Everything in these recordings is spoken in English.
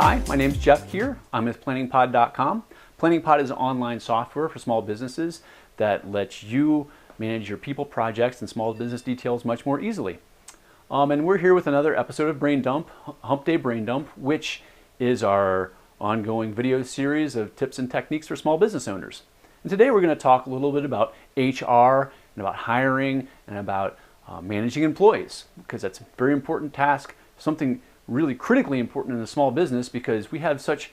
Hi, my name's Jeff here. I'm with PlanningPod.com. PlanningPod is an online software for small businesses that lets you manage your people projects and small business details much more easily. And we're here with another episode of Brain Dump, Hump Day Brain Dump, which is our ongoing video series of tips and techniques for small business owners. And today we're going to talk a little bit about HR and about hiring and about managing employees, because that's a very important task, something really critically important in a small business because we have such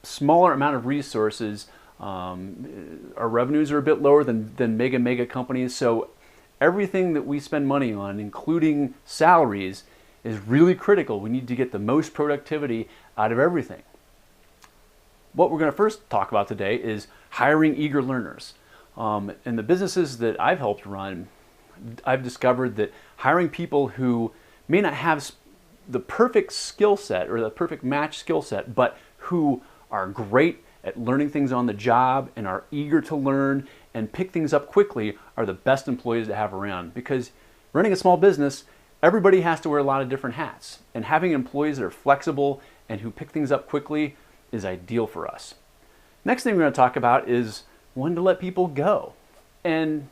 smaller amount of resources. Our revenues are a bit lower than mega companies, so everything that we spend money on, including salaries, is really critical. We need to get the most productivity out of everything. What we're going to first talk about today is hiring eager learners. In the businesses that I've helped run, I've discovered that hiring people who may not have the perfect skill set or the perfect match skill set, but who are great at learning things on the job and are eager to learn and pick things up quickly are the best employees to have around. Because running a small business, everybody has to wear a lot of different hats, and having employees that are flexible and who pick things up quickly is ideal for us. Next thing we're going to talk about is when to let people go. And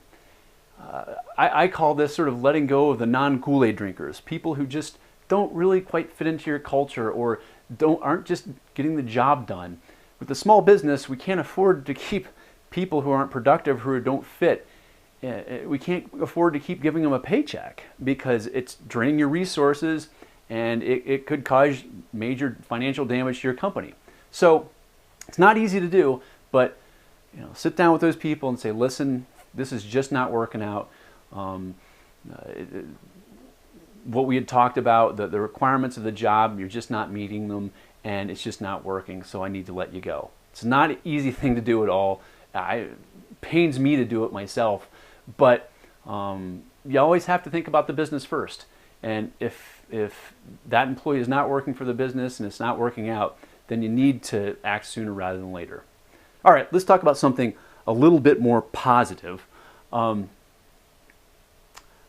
I call this sort of letting go of the non-Kool-Aid drinkers, people who just don't really quite fit into your culture or aren't just getting the job done. With a small business, we can't afford to keep people who aren't productive, who don't fit. We can't afford to keep giving them a paycheck because it's draining your resources and it could cause major financial damage to your company. So it's not easy to do, but sit down with those people and say, listen, this is just not working out. What we had talked about, the requirements of the job, you're just not meeting them and it's just not working, so I need to let you go. It's not an easy thing to do at all. It pains me to do it myself, but you always have to think about the business first. And if that employee is not working for the business and it's not working out, then you need to act sooner rather than later. All right, let's talk about something a little bit more positive.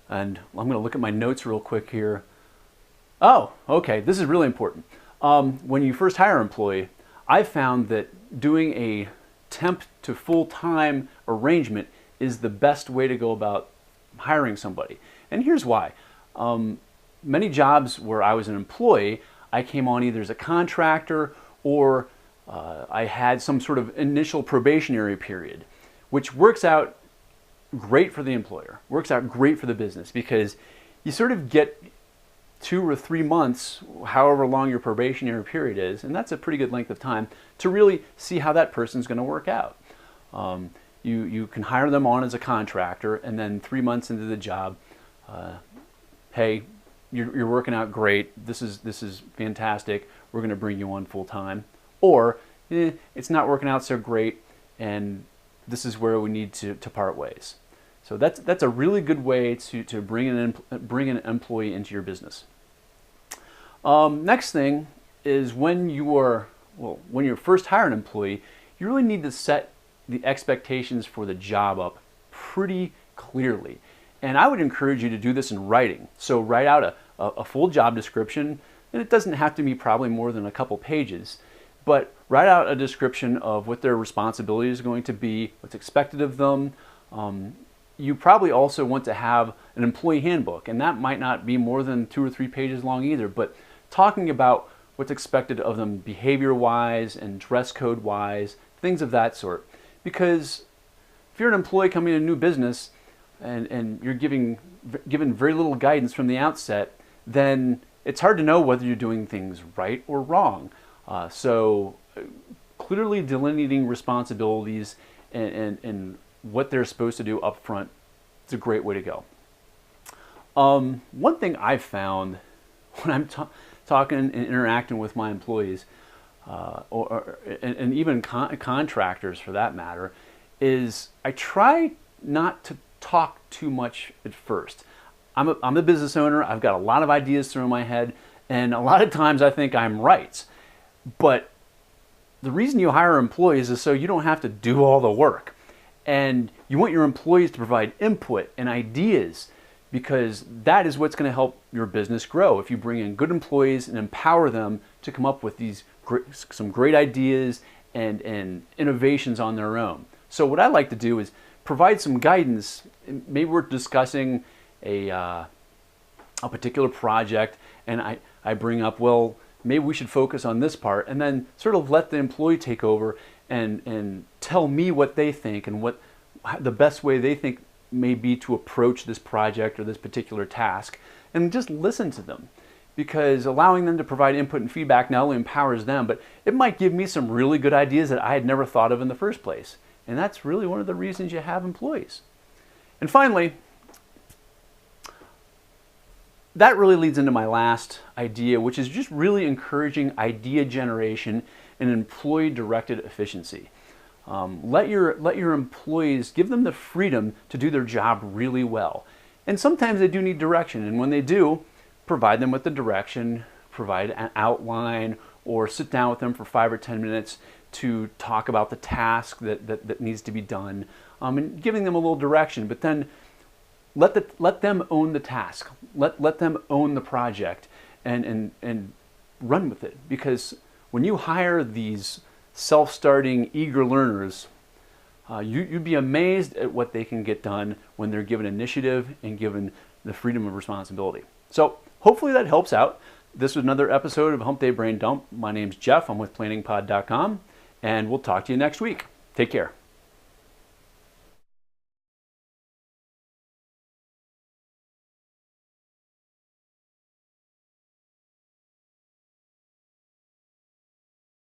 And I'm going to look at my notes real quick here. Oh, okay, this is really important. When you first hire an employee, I've found that doing a temp to full-time arrangement is the best way to go about hiring somebody. And here's why. Many jobs where I was an employee, I came on either as a contractor or I had some sort of initial probationary period, which works out great for the employer, works out great for the business, because you sort of get 2 or 3 months, however long your probationary period is, and that's a pretty good length of time to really see how that person's going to work out. You can hire them on as a contractor, and then 3 months into the job, hey, you're working out great. This is fantastic. We're going to bring you on full time. Or it's not working out so great, and this is where we need to part ways. So that's a really good way to bring an employee into your business. Next thing is when you're first hiring an employee, you really need to set the expectations for the job up pretty clearly. And I would encourage you to do this in writing. So write out a full job description, and it doesn't have to be probably more than a couple pages, but write out a description of what their responsibility is going to be, what's expected of them. You probably also want to have an employee handbook, and that might not be more than 2 or 3 pages long either, but talking about what's expected of them behavior-wise and dress code-wise, things of that sort. Because if you're an employee coming in a new business and you're given very little guidance from the outset, then it's hard to know whether you're doing things right or wrong. So clearly delineating responsibilities and what they're supposed to do up front is a great way to go. One thing I've found when I'm talking and interacting with my employees, and even contractors for that matter, is I try not to talk too much at first. I'm a business owner. I've got a lot of ideas through my head, and a lot of times I think I'm right. But the reason you hire employees is so you don't have to do all the work. And you want your employees to provide input and ideas because that is what's going to help your business grow. If you bring in good employees and empower them to come up with some great ideas and innovations on their own. So what I like to do is provide some guidance. Maybe we're discussing a particular project, and I bring up, well, maybe we should focus on this part, and then sort of let the employee take over and tell me what they think and what the best way they think may be to approach this project or this particular task, and just listen to them. Because allowing them to provide input and feedback not only empowers them, but it might give me some really good ideas that I had never thought of in the first place. And that's really one of the reasons you have employees. And finally, that really leads into my last idea, which is just really encouraging idea generation and employee-directed efficiency. Let your employees, give them the freedom to do their job really well. And sometimes they do need direction, and when they do, provide them with the direction, provide an outline, or sit down with them for 5 or 10 minutes to talk about the task that needs to be done, and giving them a little direction. But then let them own the task. Let them own the project and run with it. Because when you hire these self-starting, eager learners, you'd be amazed at what they can get done when they're given initiative and given the freedom of responsibility. So hopefully that helps out. This was another episode of Hump Day Brain Dump. My name's Jeff. I'm with planningpod.com, and we'll talk to you next week. Take care.